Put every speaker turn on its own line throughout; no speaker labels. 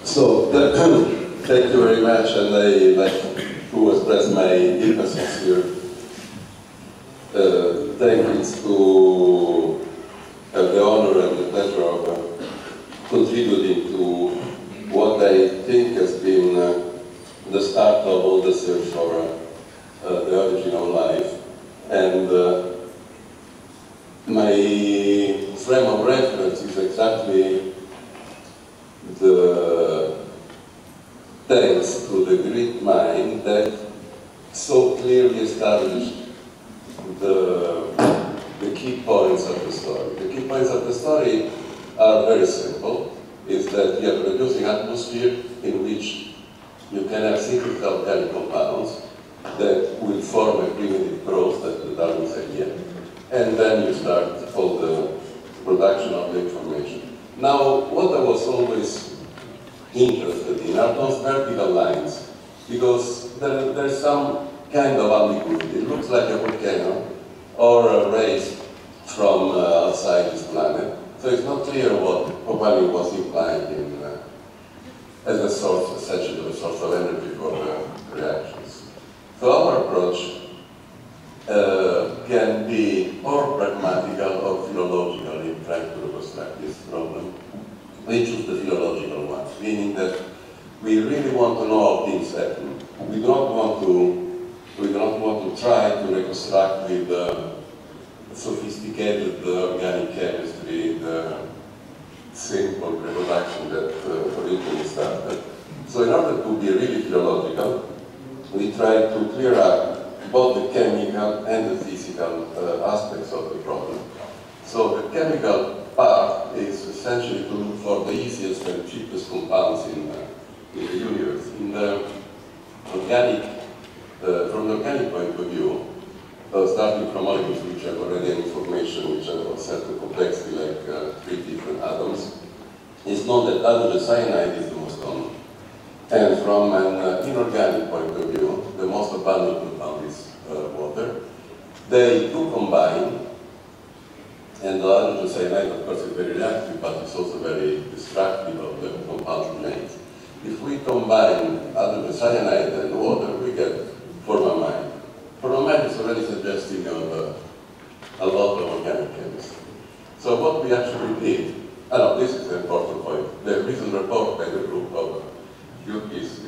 So, thank you very much, and I like to express my deep and sincere thanks to have the honor and the pleasure of contributing to what I think has been the start of all the search for the origin of life. And my frame of reference is exactly the thanks to the great mind that so clearly established the key points of the story. The key points of the story are very simple. Is that you are producing atmosphere in which you can have synthetic organic compounds that will form a primitive growth, that's the Darwin's idea, and then you start all the production of the information. Now, what I was always interested in are those vertical lines, because there's some kind of ambiguity. It looks like a volcano or a race from outside this planet. So it's not clear what Oparin was implying in, as a source, essentially a source of energy for the reactions. So our approach can be more pragmatical or philological in trying to reconstruct this problem. We choose the philological one, meaning that we really want to know how things happen. We do not want to try to reconstruct with sophisticated organic chemistry, the simple reproduction that originally started. So in order to be really philological, we try to clear up both the chemical and the physical aspects of the problem. So the chemical part is essentially to look for the easiest and cheapest compounds in the universe. In the organic, from the organic point of view, starting from molecules which have already information, which have a certain complexity, like 3 different atoms, it's known that hydrogen cyanide is the most common. And from an inorganic point of view, the most abundant compound is water. They do combine, and the hydrogen cyanide, of course, is very reactive, but it's also very destructive of the compound remains. If we combine hydrogen cyanide and water, we get formamide. Formamide is already suggesting of a lot of organic chemistry. So what we actually did, this is an important point. The recent report by the group of Yukis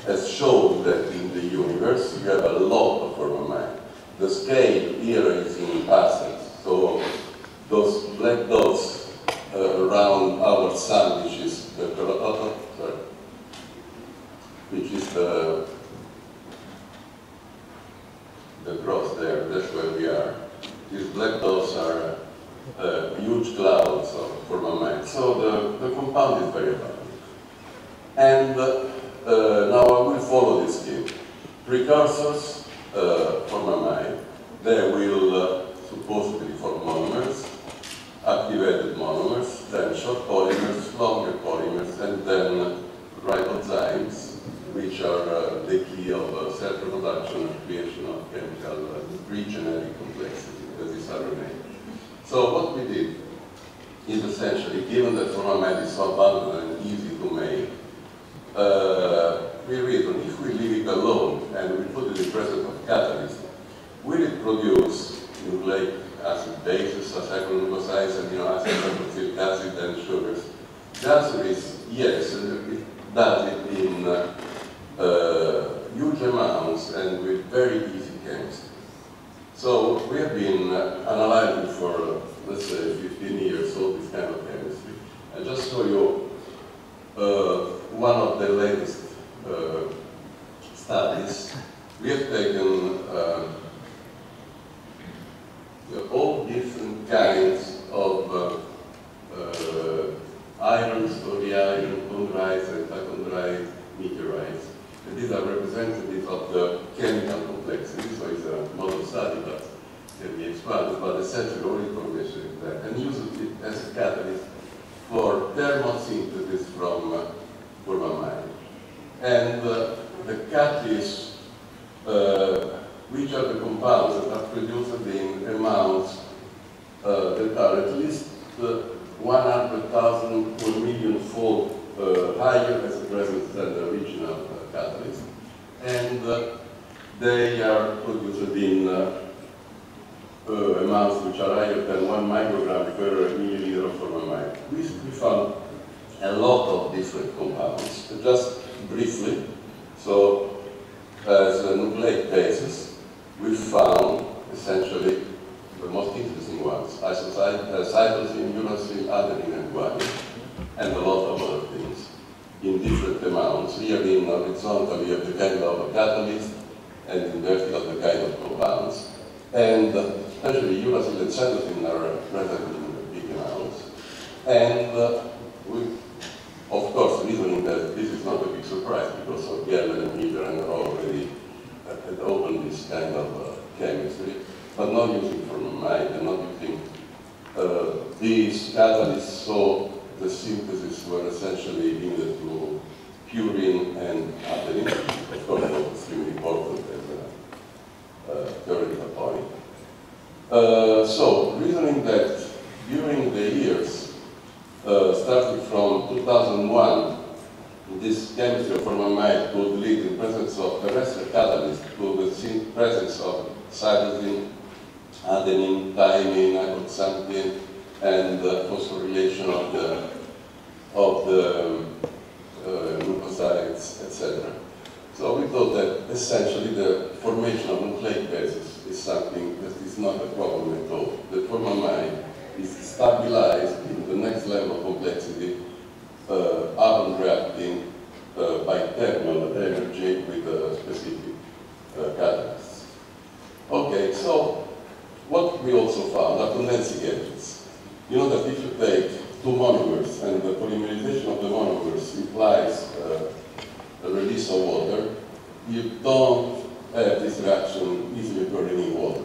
has shown that in the universe you have a lot of formamide. The scale here is in parsecs. So those black dots around our sun, which is the cross there, that's where we are. These black dots are huge clouds of formamide. So the compound is very abundant. And now I will follow this scheme. Precursors, formamide, they will supposedly form monomers, activated monomers, then short polymers, longer polymers, and then ribozymes, which are the key of cell production and creation of chemical pre-genetic complexity, that is RNA. So what we did is essentially, given that formamide is so abundant and easy to make, we reason if we leave it alone and we put it in presence of catalyst, will it produce nucleic acid bases, acylglucosides, amino acids, carboxylic acid, and sugars? The answer is yes, and it does it in huge amounts and with very easy chemistry. So we have been analyzing for, let's say, 15 years all this kind of chemistry. I just show you one of the latest studies. We have taken all different kinds of iron, iron, chondrites, and chondrite meteorites. And these are representatives of the chemical complexity, so it's a model study, but can be expanded, but essentially all information is there, and use it as a catalyst for thermosynthesis from formamide. And the catalysts, which are the compounds that are produced in amounts that are at least 100,000 or million-fold different compounds. Just briefly, so as a nucleic basis, we found essentially the most interesting ones: cytosine, uracil, adenine, and guanine, and a lot of other things in different amounts. Here in horizontal, we have the kind of catalyst, and in vertical, the kind of compounds. And especially uracil and cytosine are present in big amounts. And we, of course, reasoning that this is not a big surprise because Gerber and Miller and Mauro already had opened this kind of chemistry, but not using formaldehyde and not using these catalysts, so the synthesis were essentially limited to purine and adenine. Of course, that was extremely important as a theoretical point. So, reasoning that during the years, starting from 2001, this chemistry of formaldehyde could lead in presence of terrestrial catalyst to the presence of cytosine, adenine, thymine, isoxanthine, and phosphorylation of the leukocytes, etc. So we thought that essentially the formation of nucleic bases is something that is not a problem at all. The formaldehyde is stabilized in the next level of complexity upon reacting by thermal energy with specific catalysts. Okay, so what we also found are condensing agents. You know that if you take two monomers and the polymerization of the monomers implies the release of water, you don't have this reaction easily occurring in water.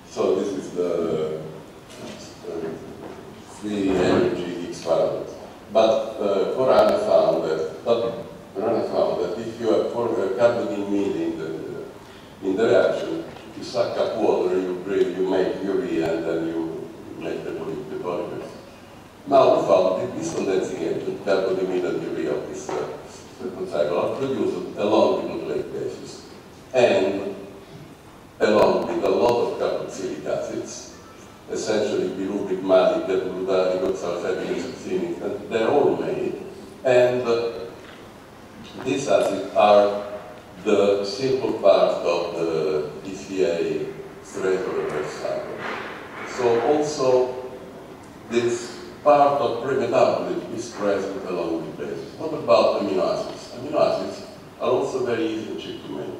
So this is the free energy experiment. But Corana found that if you have carbon in the reaction, you suck up water, you make urea, and then you make the polymers. Now we found that this condensing agent, carbon-emitted urea of this second cycle, are produced along with nucleic bases and along with a lot of carboxylic acids, essentially pyruvic, malic, glutaric, oxaloacetic, succinic, and they're all made. And these acids are the simple part of the DCA straight or reverse cycle. So also this part of pre-metabolism is present along with bases. What about amino acids? Amino acids are also very easy and cheap to make.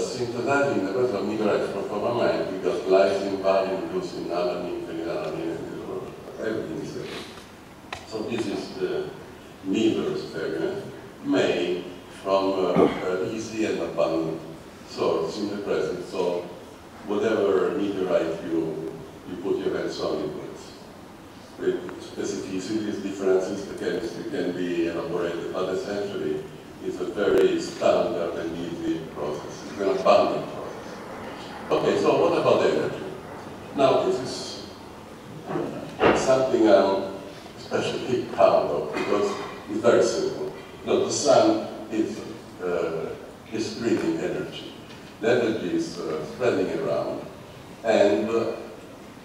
Synthesizing the presence of amino from formaldehyde, because glycine, valine, leucine, alanine, phenylalanine, and everything is there. So this is the Miller experiment made from easy and abundant source in the present. So whatever meteorite you put your hands on, it works. With specificities, differences, the chemistry can be elaborated, but essentially it's a very standard and easy process. It's an abundant process. Okay, so what about energy? Now this is something I'm especially proud of because it's very simple. Now, the sun is creating energy. The energy is spreading around. And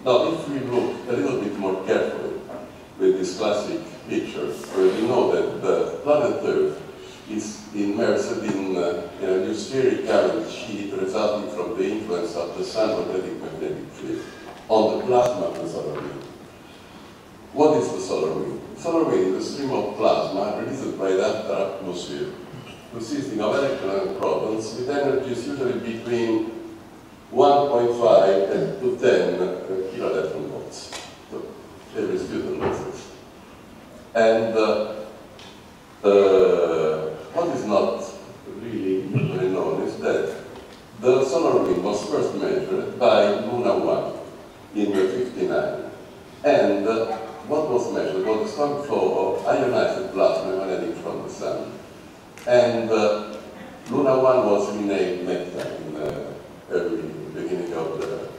now if we look a little bit more carefully with this classic picture, we know that the planet Earth is immersed in a atmospheric current sheet resulting from the influence of the sun's magnetic field on the plasma of the solar wind. What is the solar wind? The solar wind is a stream of plasma released by the atmosphere, consisting of electrons and protons with energies usually between 1.5 and to 10 kiloelectron volts. So every student knows this. And what is not really usually known is that the solar wind was first measured by Luna 1 in 1959. And what was measured was the strong flow of ionized plasma emanating from the sun. And Luna 1 was renamed Meta in the early beginning of the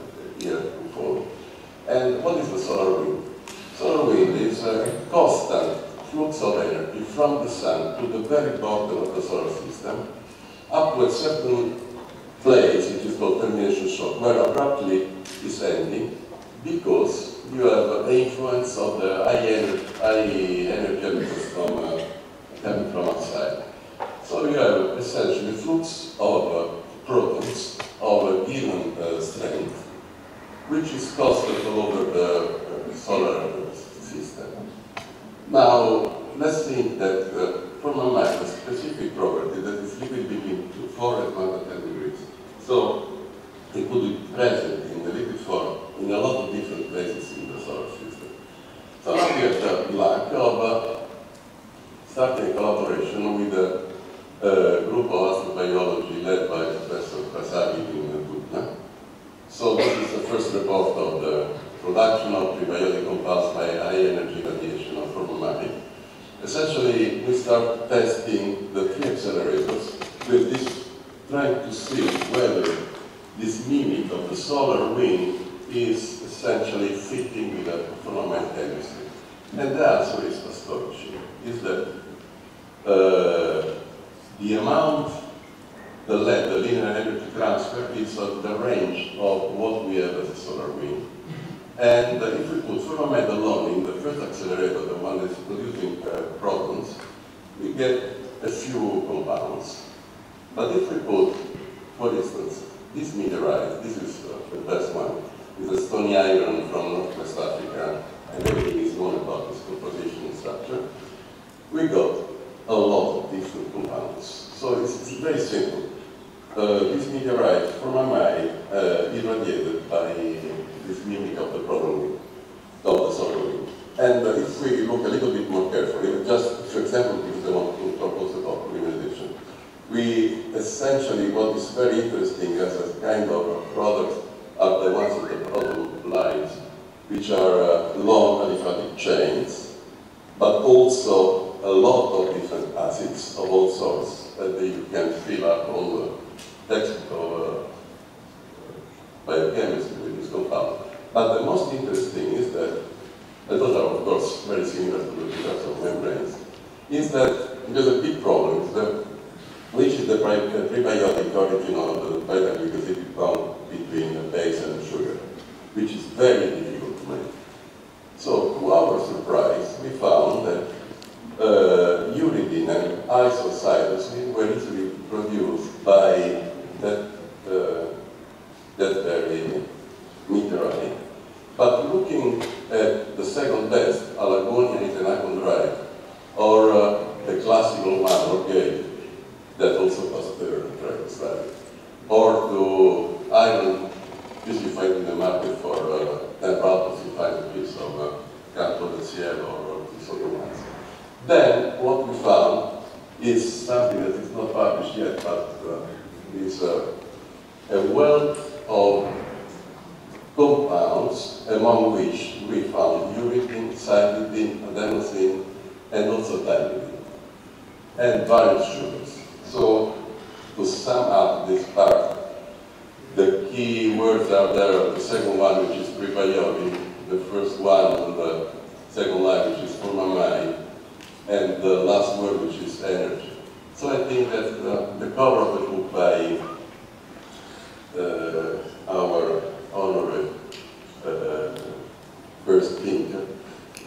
year before. And what is the solar wind? Solar wind is a constant flux of energy from the sun to the very bottom of the solar system, up to a certain place, which is called termination shock, where abruptly is ending, because you have the influence of the high energy elements from coming from outside. So you have essentially flux of protons of a given strength, which is clustered all over the solar system. Now, let's think that from a matter, a specific property that is liquid between 4 and 110 degrees. So it could be present in the liquid form in a lot of different places in the solar system. So now we have the luck of starting a collaboration with a group of astrobiology led by Professor Kasagi in Budna. So this is the first report of the production of prebiotic compounds by high energy radiation of formamide. Essentially, we start testing the 3 accelerators with this, trying to see whether this mimic of the solar wind is essentially fitting with the formamide chemistry. And the answer is astonishing, is that the amount, the linear energy transfer, is on the range of what we have as a solar wind. And if we put formamide alone in the first accelerator, the one that's producing protons, we get a few compounds. But if we put, for instance, this meteorite, this is the best one, is a stony iron from Northwest Africa, and everything is known about its composition and structure, we got a lot of different compounds. So it's very simple. This meteorite, formamide, irradiated by this mimic of the proton wind, of the solar wind. And if we look a little bit more carefully, just for example, because I want to talk also about polymerization, we essentially, what is very interesting as a kind of product are the ones with the proton lines, which are long aliphatic chains, but also a lot of different acids of all sorts that you can fill up on the textbook of biochemistry with this compound. But the most interesting is that, and those are of course very similar to the types of membranes, is that there's a big problem, which is the prebiotic origin of the biochemical acidic bond between the base and the sugar, which is very difficult to make. So, to our surprise, we found that uridine and isocytosine were easily produced by that very meteorite. But looking at the second best, Alagonianite and achondrite, or the classical one, organic, that also Pasteur tried to study, or to iron, which you find in the market for 10 rubles, you find a piece of Canto del Cielo or these other ones. Then what we found is something that is not published yet, but is a wealth of compounds, among which we found uridine, cytidine, adenosine, and also thymidine, and various sugars. So, to sum up this part, the key words are there, the second one, which is prebiotic, the first one on the second line, which is formamide, and the last word, which is energy. So I think that the cover of the book by our honorary first thinker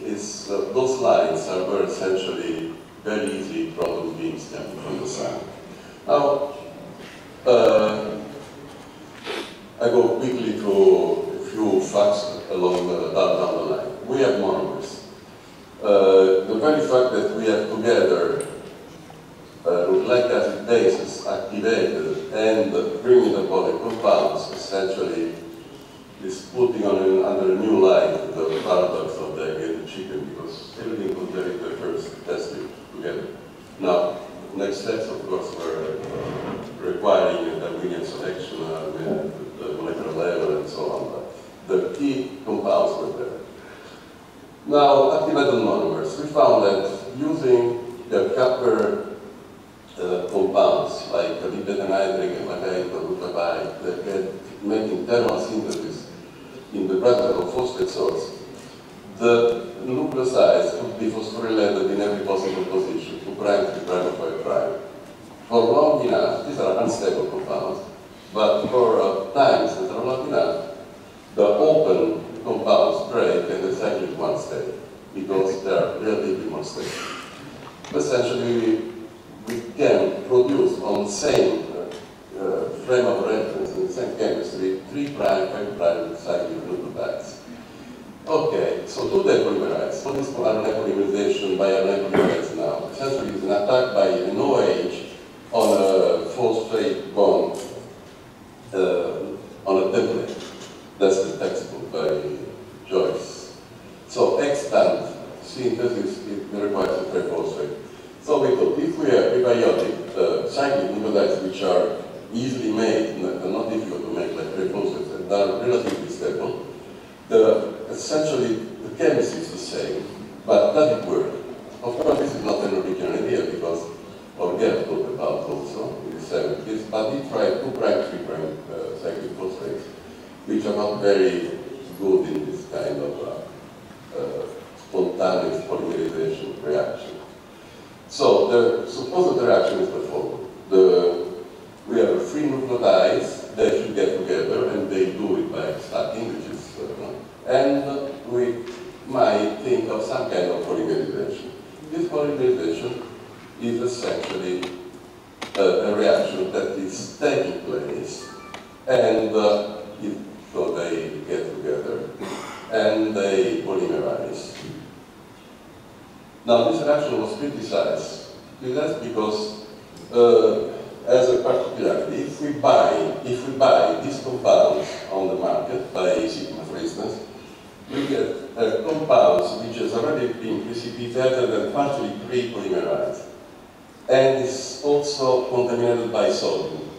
is those lines are essentially very easy proton beams coming from the sun. Now, I go quickly through a few facts along down the line. We have monomers. The very fact that we have together nucleic acid bases activated and bringing upon compounds essentially is putting under a new light the paradox of the egg and the chicken, because everything was very first tested together. Now, next steps, of course, were requiring a Darwinian selection at the molecular level and so on, but the key compounds were there. Now, activated monomers. We found that using the copper compounds like libetanhydric and macaroglutapide that get making thermal synthesis in the radical phosphate source, the nucleosides could be phosphorylated in every possible position, 2' to 5'. For long enough, these are unstable compounds, but for times that are long enough, the open compounds break and the cyclic ones stay, because they are relatively more stable. essentially we can produce on the same frame of reference, in the same chemistry, 3' 5' cyclic nucleotides. Okay, so to depolymerize, what is RNA polymerization by RNA polymerase now? Essentially it's an attack by an OH on a phosphate bond on a template. That's the textbook by Joyce. So extant synthesis, it requires a triphosphate. So we thought if we have prebiotic cyclic nucleotides which are easily made, not difficult to make like triphosphates, and are relatively stable, essentially the chemistry is the same, but does it work? Of course, this is not an original idea because Orgel talked about also in the 70s, but he tried 2', 3' cyclic phosphates, which are not very good in this kind of spontaneous polymerization reaction. So the supposed reaction is the following. We have three nucleotides, they should get together, and they do it by stacking, which is, and we might think of some kind of polymerization. This polymerization is essentially a reaction that is taking place, and so they get together, and they polymerize. Now, this reaction was criticized because as a particularity, if we buy these compounds on the market, by Sigma for instance, we get compounds which has already been precipitated and partially pre-polymerized, and is also contaminated by sodium.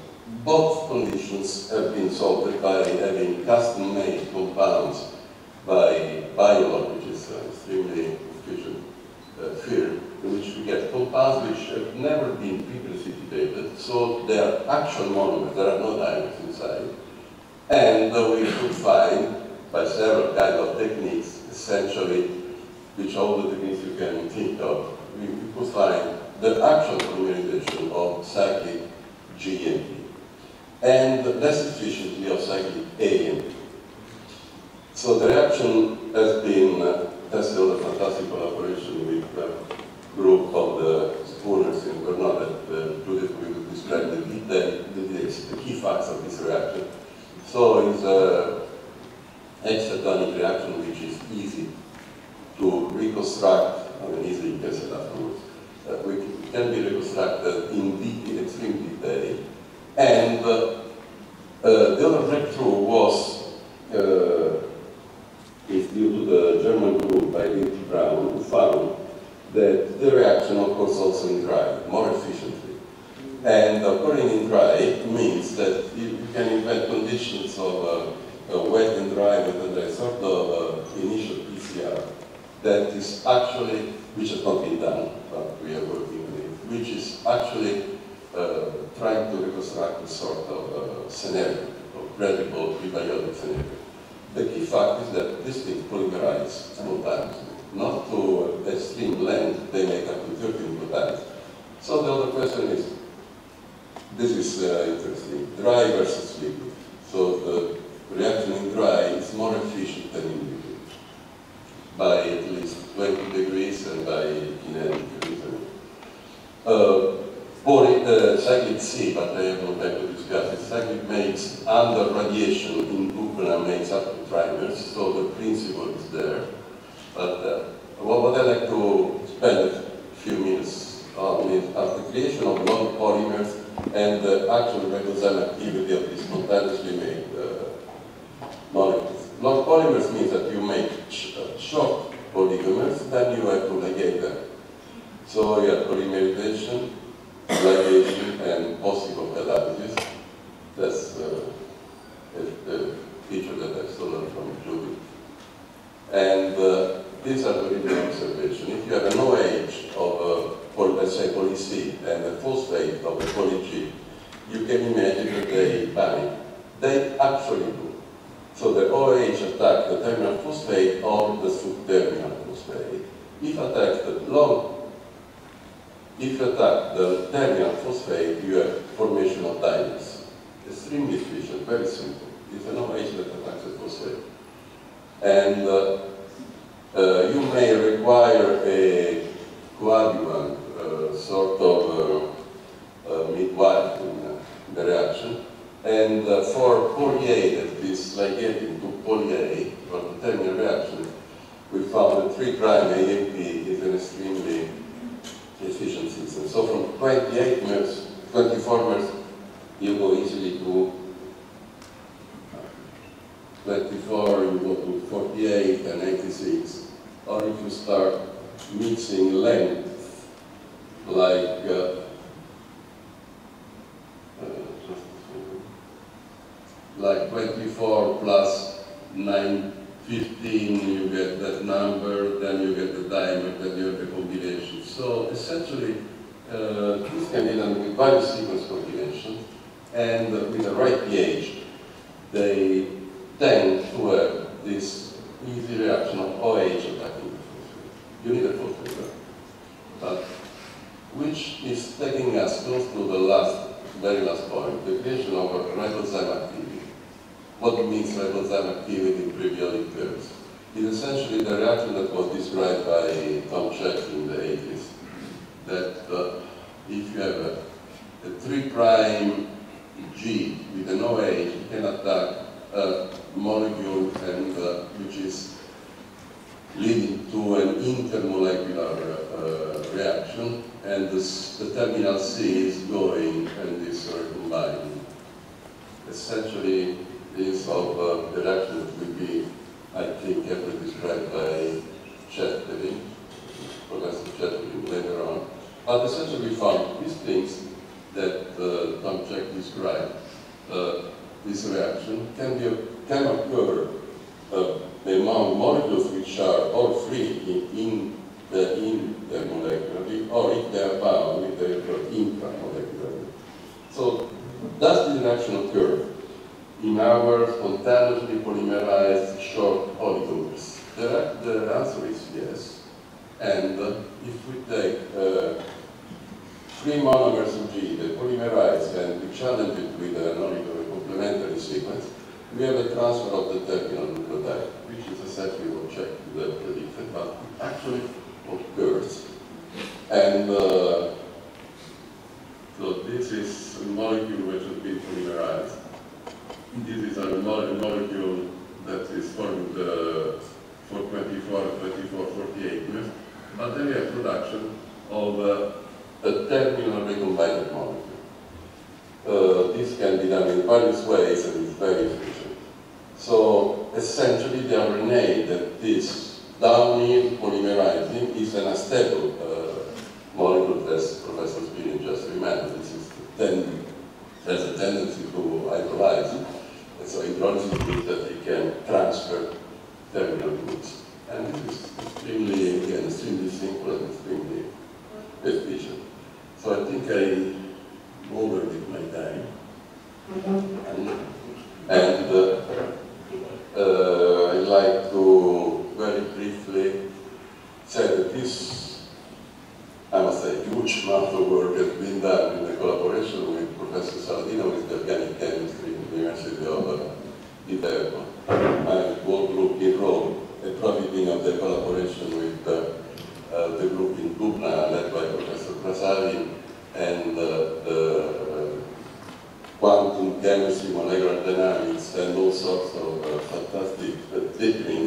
Both conditions have been solved by having custom-made compounds by Biolog, which is an extremely efficient field, in which we get compounds which have never been pre-precipitated, so they are actual monomers, there are no dimers inside. And we could find, by several kinds of techniques, essentially, which all the techniques you can think of, we could find the actual polymerization of cyclic G and P, and less efficiently of cyclic A and P. So the reaction has been tested on a fantastic collaboration with a group of the Spooners in Brno that Judith will describe the details, the key facts of this reaction. So it's an hexatonic reaction which is easy to reconstruct, easily you can say that afterwards. It can be reconstructed in extreme detail. And the other breakthrough was is due to the German group by Lindsey Brown, who found that the reaction occurs also in dry, more efficiently. And occurring in dry means that you can invent conditions of wet and dry with a sort of initial PCR that is actually, which has not been done, but we are working on it, which is actually trying to reconstruct a sort of scenario, of credible prebiotic scenario. The key fact is that these things polymerize spontaneously, not to extreme length, they make up to 30 nucleotides. So the other question is, this is interesting, dry versus liquid. So the reaction in dry is more efficient than in liquid, by at least 20 degrees and by 90 degrees. Cyclic C, but I have no time to discuss it. Cyclic makes under radiation in Buchner makes up to trimers, so the principle is there. But what I'd like to spend a few minutes on is the creation of long polymers and the actual ribozyme activity of these spontaneously made molecules. Long polymers means that you make short polygomers, then you have to ligate them. So you have polymerization, ligation, and post-catalysis. That's a feature that I stolen from Judy. And these are the original observations. If you have an OH of, let's say, poly C and a phosphate of a poly G, you can imagine that they bind. They actually do. So the OH attacks the terminal phosphate or the subterminal phosphate. If you attack the terminal phosphate, you have formation of dimers. Extremely efficient, very simple. It's an OH that attacks the phosphate. And you may require a coadjuvant transformers, you go easily to 24, you go to 48 and 86. Or if you start mixing length, like like 24 plus 9, 15, you get that number, then you get the diameter, then you have the combination. So essentially, this can be done with various sequence combinations, and with the right pH, they tend to have this easy reaction of OH attacking the phosphate. You need a phosphate, but which is taking us close to the very last point, the creation of a ribozyme activity. What means ribozyme activity in periodic terms? It's essentially the reaction that was described by Tom Cech in the 80s, that if you have a 3' G with an OH, you can attack a molecule and, which is leading to an intermolecular reaction, and the terminal C is going and is recombining. Essentially, this of the reaction that will be, I think, carefully described by Chetterling, Professor Chetterling later on. But essentially we found these things that Tom Cech described. This reaction can occur among molecules which are all free intermolecularly, or if they are bound, if they occur intramolecularly. So does this reaction occur in our spontaneously polymerized short oligomers? The answer is yes. And if we take 3 monomers of G, they polymerize and we challenge it with an oligo complementary sequence, we have a transfer of the terminal nucleotide, which is essentially what Cech predicted, but it actually occurs. And so this is a molecule which has been polymerized. This is a molecule that is formed for 24, 48 years, but then we have production of a terminal recombinant molecule. This can be done in various ways and it's very efficient. So essentially the RNA that is downhill polymerizing is an unstable molecule, as Professor Spinning just remembered. Has a tendency to hydrolyze. And so hydrolysis means that it can transfer terminal groups. And this is extremely, again, extremely simple and extremely efficient. So I think I overdid my time. And I'd like to very briefly say that this, I must say, huge amount of work has been done in the collaboration with Professor Saladino with the organic chemistry in the University of Viterbo. My whole group in Rome, and probably of the collaboration with the group in Dubna led by Professor Krasavin, and quantum chemistry, molecular dynamics, and all sorts of fantastic deepening